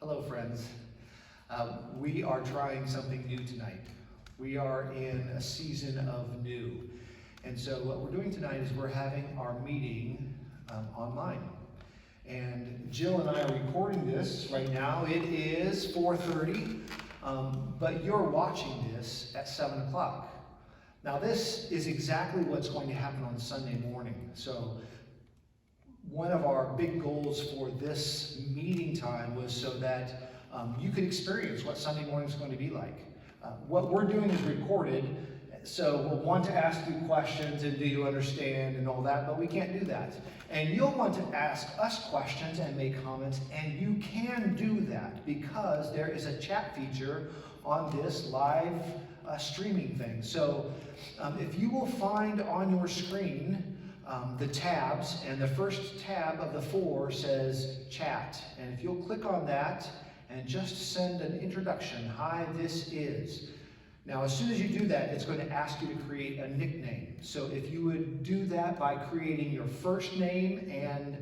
Hello, friends. We are trying something new tonight. We are in a season of new. And so what we're doing tonight is we're having our meeting online. And Jill and I are recording this right now. It is 4:30, but you're watching this at 7 o'clock. Now this is exactly what's going to happen on Sunday morning. So one of our big goals for this meeting time was so that you could experience what Sunday morning is going to be like. What we're doing is recorded, so we'll want to ask you questions and do you understand and all that, but we can't do that. And you'll want to ask us questions and make comments, and you can do that because there is a chat feature on this live streaming thing. So if you will find on your screen the tabs, and the first tab of the 4 says chat. And if you'll click on that and just send an introduction, hi, this is. Now, as soon as you do that, it's going to ask you to create a nickname. So if you would do that by creating your first name and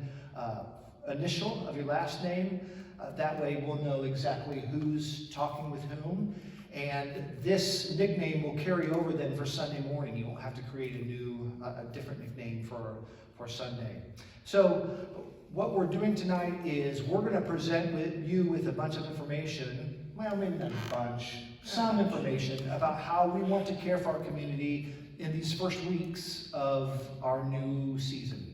initial of your last name, that way we'll know exactly who's talking with whom. And this nickname will carry over then for Sunday morning. You won't have to create a different nickname for Sunday. So what we're doing tonight is we're going to present you with a bunch of information, well, maybe not a bunch, some information about how we want to care for our community in these first weeks of our new season.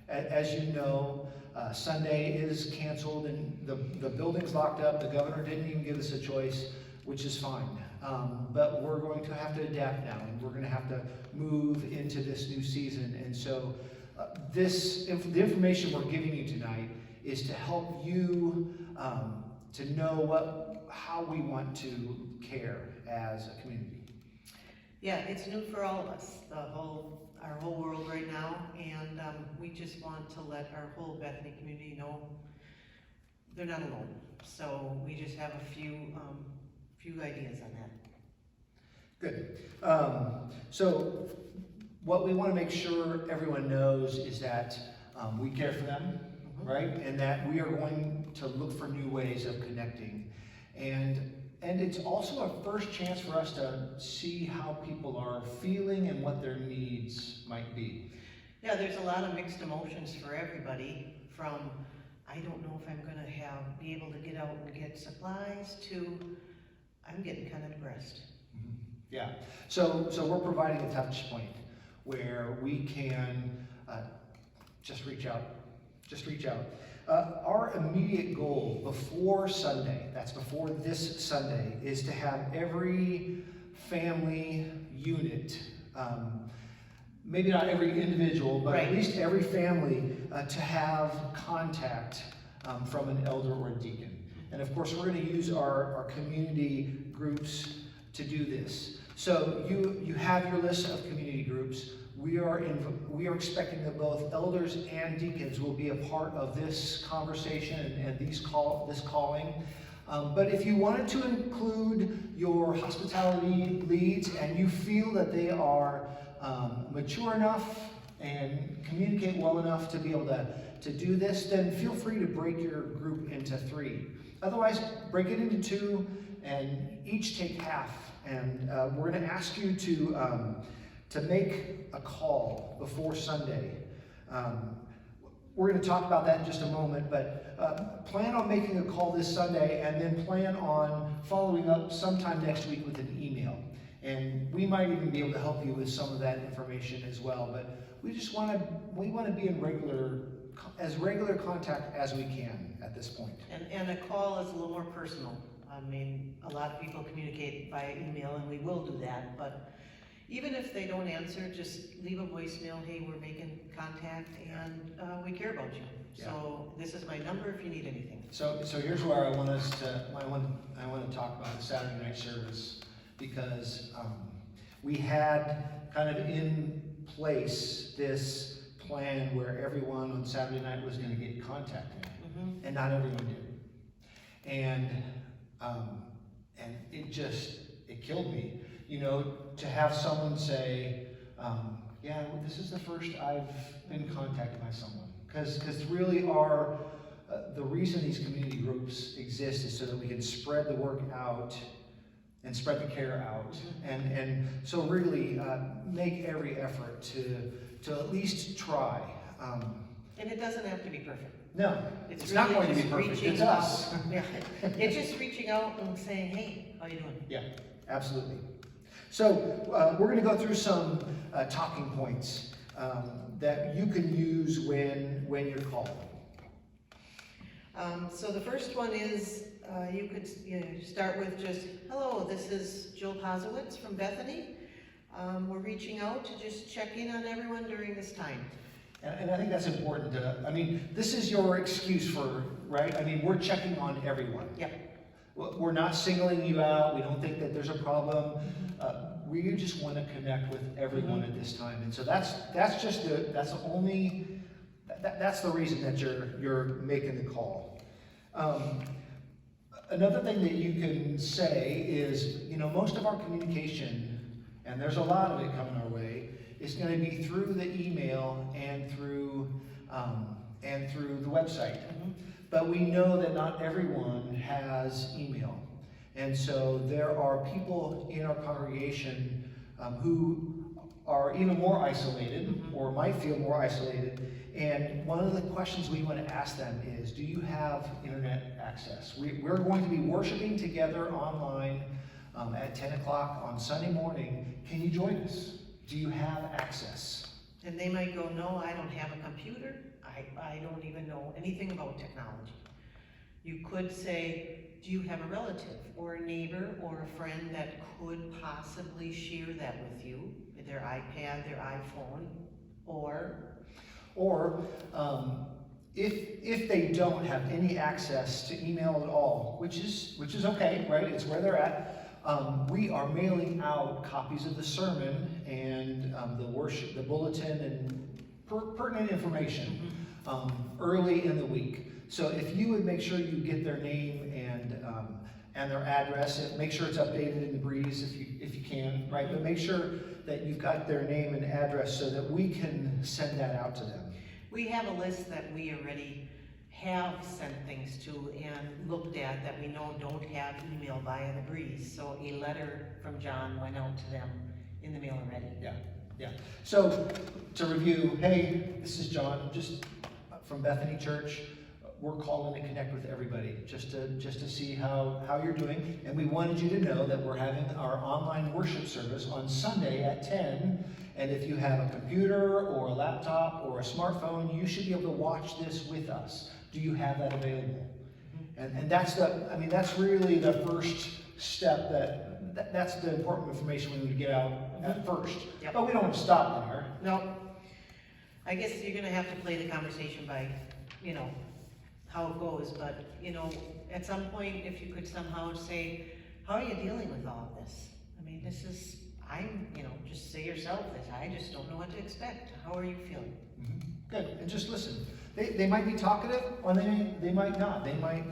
As you know, Sunday is canceled and the building's locked up. The governor didn't even give us a choice, which is fine. But we're going to have to adapt now, and we're going to have to move into this new season. And so the information we're giving you tonight is to help you to know how we want to care as a community. Yeah, it's new for all of us, our whole world right now, and we just want to let our whole Bethany community know they're not alone. So we just have a few ideas on that. Good. So what we want to make sure everyone knows is that we care for them, right? And that we are going to look for new ways of connecting. And it's also a first chance for us to see how people are feeling and what their needs might be. Yeah, there's a lot of mixed emotions for everybody, from I don't know if I'm going to be able to get out and get supplies to I'm getting kind of depressed. Mm-hmm. Yeah, so we're providing a touch point where we can just reach out. Our immediate goal before Sunday, that's before this Sunday, is to have every family unit, maybe not every individual, but right, at least every family to have contact from an elder or a deacon. And of course, we're going to use our community groups to do this. So you have your list of community groups. We are expecting that both elders and deacons will be a part of this conversation and this calling. But if you wanted to include your hospitality leads and you feel that they are mature enough and communicate well enough to be able to do this, then feel free to break your group into 3. Otherwise, break it into 2 and each take half. And we're going to ask you to make a call before Sunday. We're going to talk about that in just a moment, but plan on making a call this Sunday and then plan on following up sometime next week with an email. And we might even be able to help you with some of that information as well. But we want to be in regular contact as we can at this point. And a call is a little more personal. I mean, a lot of people communicate via email, and we will do that, but even if they don't answer, just leave a voicemail. Hey, we're making contact, and we care about you. Yeah. So this is my number if you need anything. So here's where I want to talk about the Saturday night service, because we had kind of in place this plan where everyone on Saturday night was going to get contacted, and not everyone did, and it killed me. You know, to have someone say, yeah, this is the first I've been contacted by someone. Because really the reason these community groups exist is so that we can spread the work out and spread the care out. And so really make every effort to at least try. And it doesn't have to be perfect. No, it's It's not really going to be just perfect, reaching it's us. out. Yeah. It's just reaching out and saying, hey, how you doing? Yeah, absolutely. So we're going to go through some talking points that you can use when you're called. So the first one is, you could start with just, hello, this is Jill Pozowitz from Bethany. We're reaching out to just check in on everyone during this time. And I think that's important. I mean, this is your excuse for, right? I mean, we're checking on everyone. Yep. We're not singling you out. We don't think that there's a problem. We just want to connect with everyone at this time. And so that's the reason that you're making the call. Another thing that you can say is, most of our communication, and there's a lot of it coming our way, is going to be through the email and through the website. But we know that not everyone has email. And so there are people in our congregation who are even more isolated or might feel more isolated. And one of the questions we want to ask them is, do you have internet access? We're going to be worshiping together online at 10 o'clock on Sunday morning. Can you join us? Do you have access? And they might go, no, I don't have a computer. I don't even know anything about technology. You could say, do you have a relative or a neighbor or a friend that could possibly share that with you? Their iPad, their iPhone, or if they don't have any access to email at all, which is okay, right? It's where they're at. We are mailing out copies of the sermon and the worship, the bulletin, and pertinent information early in the week. So if you would make sure you get their name and their address, and make sure it's updated in the Breeze if you can, right? But make sure that you've got their name and address so that we can send that out to them. we have a list that we already have sent things to and looked at that we know don't have email via the Breeze. So a letter from John went out to them in the mail already. Yeah. So to review, hey, this is John, just from Bethany Church. We're calling to connect with everybody, just to see how you're doing. And we wanted you to know that we're having our online worship service on Sunday at 10. And if you have a computer or a laptop or a smartphone, you should be able to watch this with us. Do you have that available? And that's really the first step. That's the important information we need to get out at first. Yep. But we don't want to stop there. No, I guess you're gonna have to play the conversation by, how it goes, but, at some point, if you could somehow say, how are you dealing with all of this? I mean, just say yourself this, I just don't know what to expect. How are you feeling? Mm-hmm. Good, and just listen. They might be talkative, or they might not. They might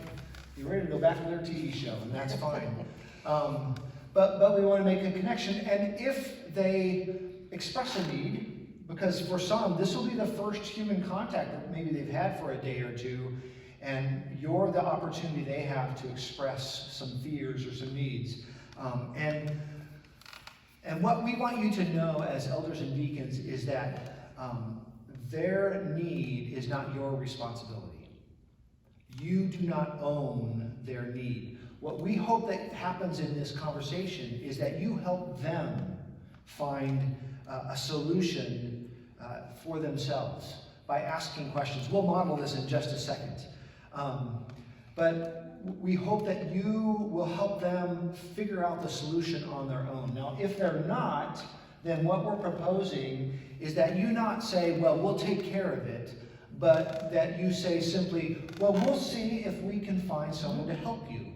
be ready to go back to their TV show, and that's fine. But we want to make a connection, and if they express a need, because for some, this will be the first human contact that maybe they've had for a day or two, and you're the opportunity they have to express some fears or some needs. And what we want you to know as elders and deacons is that their need is not your responsibility. You do not own their need. What we hope that happens in this conversation is that you help them find a solution for themselves by asking questions. We'll model this in just a second. But we hope that you will help them figure out the solution on their own. Now, if they're not, then what we're proposing is that you not say, well, we'll take care of it, but that you say simply, well, we'll see if we can find someone to help you.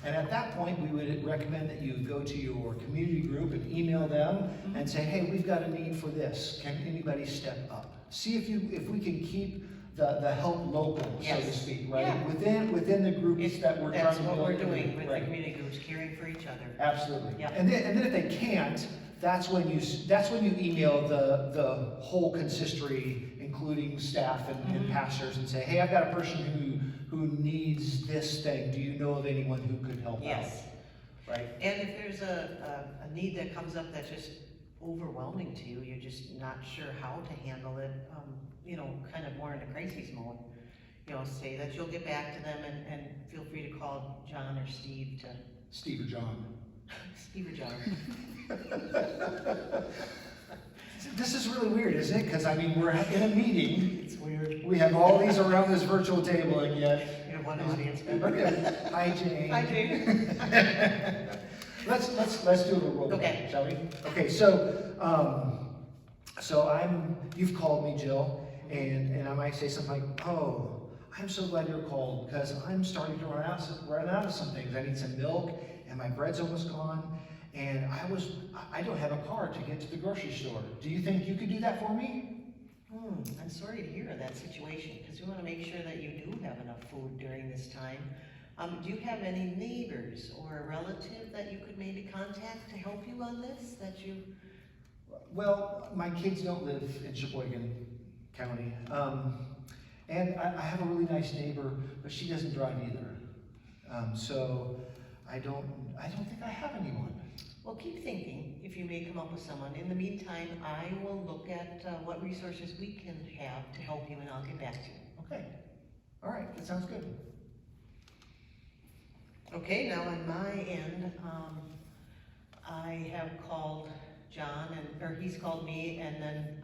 And at that point, we would recommend that you go to your community group and email them and say, hey, we've got a need for this. Can anybody step up? See if we can keep the help local, so to speak, right? Yeah. Within the groups that we're trying to build. That's what we're doing with the community groups, caring for each other. Absolutely. Yeah. And then if they can't, that's when you email the whole consistory, including staff and pastors, and say, hey, I've got a person who needs this thing, do you know of anyone who could help out? Yes. Right? And if there's a need that comes up that's just overwhelming to you, you're just not sure how to handle it, kind of more into crisis mode, say that you'll get back to them and feel free to call John or Steve to... Steve or John. Steve or John. This is really weird, isn't it? Because, we're in a meeting. It's weird. We have all these around this virtual table, and yet... You have one audience member. Hi, Jane. Hi, Jane. Let's do a roll call, Okay. shall we? Okay, so you've called me, Jill, and I might say something like, oh, I'm so glad you're called, because I'm starting to run out of some things. I need some milk, and my bread's almost gone, and I don't have a car to get to the grocery store. Do you think you could do that for me? I'm sorry to hear of that situation, because we want to make sure that you do have enough food during this time. Do you have any neighbors or a relative that you could maybe contact to help you on this? Well, my kids don't live in Sheboygan County, and I have a really nice neighbor, but she doesn't drive either. So I don't think I have anyone. Well, keep thinking if you may come up with someone. In the meantime, I will look at what resources we can have to help you, and I'll get back to you. Okay. All right. That sounds good. Okay, now on my end, I have called John, or he's called me, and then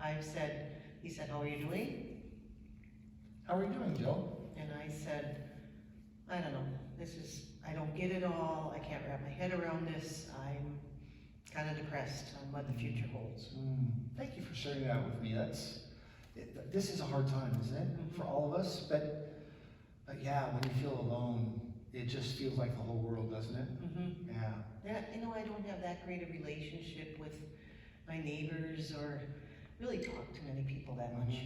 he said, how are you doing? How are you doing, Jill? And I said, I don't know, I don't get it all, I can't wrap my head around this, I'm kind of depressed on what the future holds. Thank you for sharing that with me. This is a hard time, isn't it, for all of us? But yeah, when you feel alone, it just feels like the whole world, doesn't it? Yeah. I don't have that great a relationship with my neighbors or really talk to many people that much.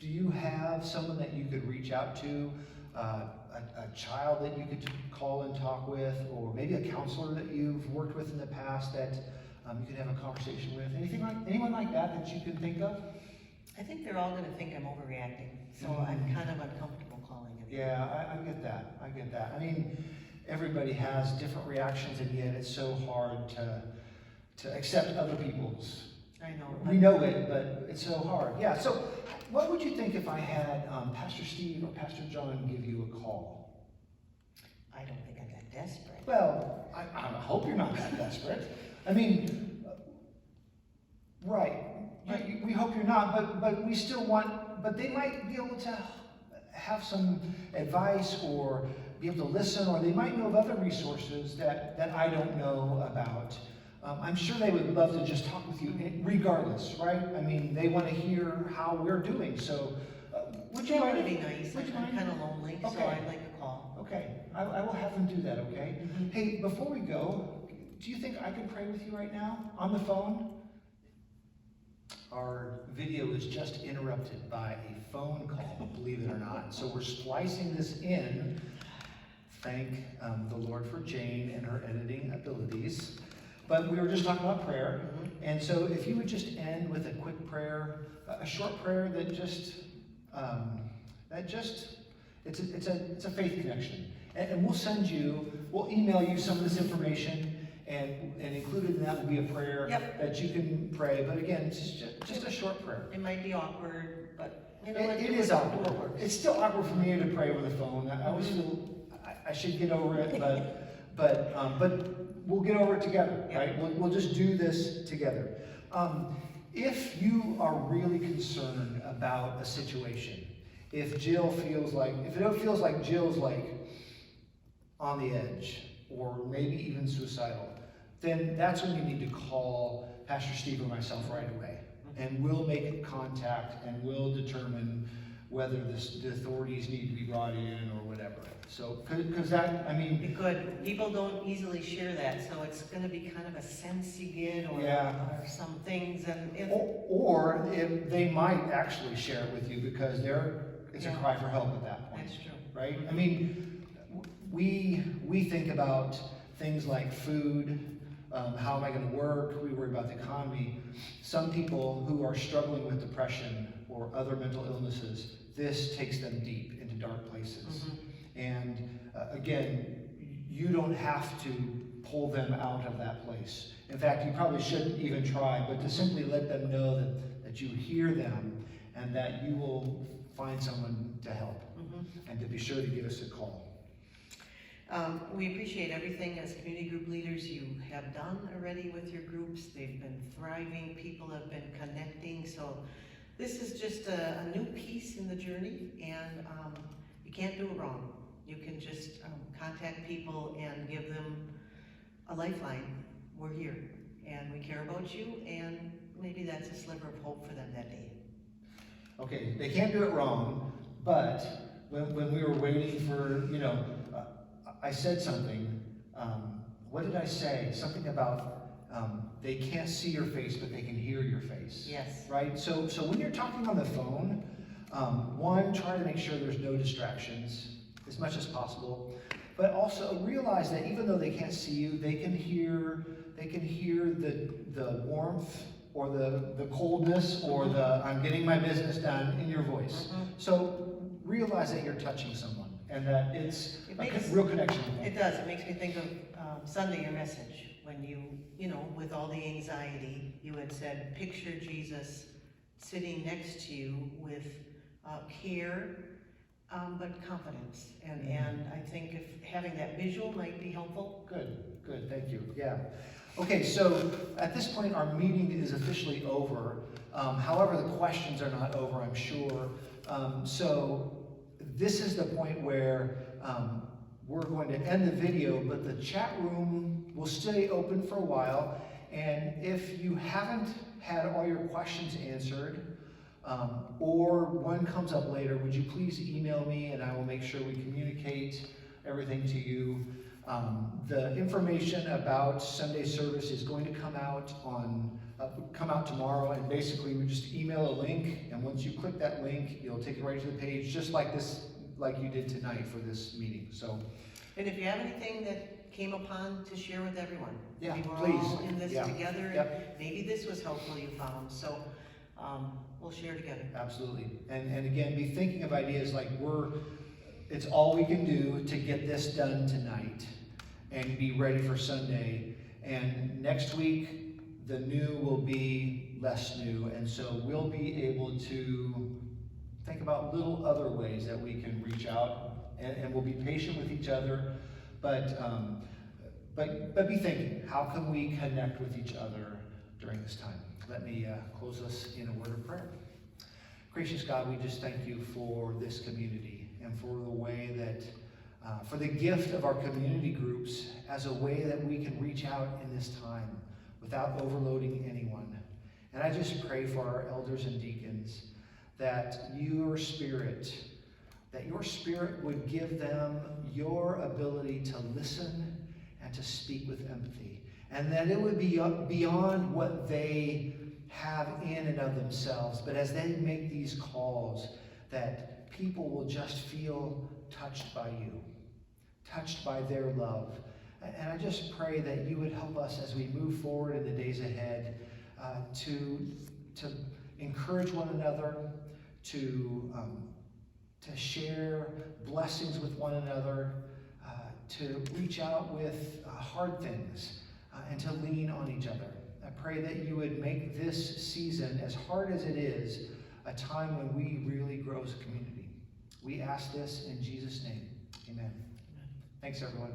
Do you have someone that you could reach out to, a child that you could call and talk with, or maybe a counselor that you've worked with in the past that you could have a conversation with? Anyone like that you can think of? I think they're all going to think I'm overreacting, so I'm kind of uncomfortable calling them. Yeah, I get that. Everybody has different reactions, and yet it's so hard to accept other people's. I know. We know it, but it's so hard. Yeah, so what would you think if I had Pastor Steve or Pastor John give you a call? I don't think I'm that desperate. Well, I hope you're not that desperate. Right. We hope you're not, but we still but they might be able to have some advice or be able to listen, or they might know of other resources that I don't know about. I'm sure they would love to just talk with you regardless, right? They want to hear how we're doing. So would you mind? That would be nice. I'm kind of lonely, so I'd like a call. Okay, I will have them do that, okay? Hey, before we go, do you think I could pray with you right now on the phone? Our video is just interrupted by a phone call, believe it or not. So we're splicing this in. Thank the Lord for Jane and her editing abilities. But we were just talking about prayer. And so if you would just end with a quick prayer, a short prayer that it's a faith connection. And we'll email you some of this information, and included in that will be a prayer that you can pray. But again, it's just a short prayer. It might be awkward, but it is awkward. It's still awkward for me to pray over the phone. I always feel I should get over it, but we'll get over it together, right? We'll just do this together. If you are really concerned about a situation, if it feels like Jill's on the edge, or maybe even suicidal, then that's when you need to call Pastor Steve or myself right away. And we'll make contact, and we'll determine whether the authorities need to be brought in or whatever. So, because people don't easily share that, so it's going to be kind of a sense you get, or some things, or if they might actually share it with you because it's a cry for help at that point. That's true, right? We think about things like food. How am I going to work? We worry about the economy. Some people who are struggling with depression or other mental illnesses, this takes them deep into dark places. Mhm. And again, you don't have to pull them out of that place. In fact, you probably shouldn't even try, but to simply let them know that you hear them and that you will find someone to help, and to be sure to give us a call. We appreciate everything as community group leaders you have done already with your groups. They've been thriving, people have been connecting, so this is just a new piece in the journey, and you can't do it wrong. You can just contact people and give them a lifeline. We're here, and we care about you, and maybe that's a sliver of hope for them that day. Okay, they can't do it wrong, but when we were waiting for, I said something. What did I say? Something about they can't see your face, but they can hear your face. Yes. Right? So when you're talking on the phone, one, try to make sure there's no distractions as much as possible. But also realize that even though they can't see you, they can hear the warmth or the coldness or the I'm getting my business done in your voice. So realize that you're touching someone and that it's a real connection with them. It does. It makes me think of Sunday, your message, when you with all the anxiety, you had said, picture Jesus sitting next to you with care, but confidence. And I think if having that visual might be helpful. Good, thank you. Yeah. Okay, so at this point our meeting is officially over. However, the questions are not over, I'm sure. So this is the point where we're going to end the video, but the chat room will stay open for a while. And if you haven't had all your questions answered, or one comes up later, would you please email me and I will make sure we communicate everything to you. The information about Sunday service is going to come out tomorrow, and basically we just email a link, and once you click that link, it'll take you right to the page, just like you did tonight for this meeting. So, and if you have anything that came upon to share with everyone, yeah, we were please. all in this together. Yep. Maybe this was helpful you found. So we'll share together. Absolutely. And again, be thinking of ideas like it's all we can do to get this done tonight and be ready for Sunday. And next week, the new will be less new. And so we'll be able to think about little other ways that we can reach out, and we'll be patient with each other. But be thinking, how can we connect with each other during this time? Let me close us in a word of prayer. Gracious God, we just thank you for this community and for the way that, for the gift of our community groups as a way that we can reach out in this time without overloading anyone. And I just pray for our elders and deacons that your spirit would give them your ability to listen and to speak with empathy. And that it would be beyond what they have in and of themselves, but as they make these calls, that people will just feel touched by you, touched by their love. And I just pray that you would help us as we move forward in the days ahead to encourage one another, to share blessings with one another, to reach out with hard things, and to lean on each other. I pray that you would make this season, as hard as it is, a time when we really grow as a community. We ask this in Jesus' name. Amen. Thanks, everyone.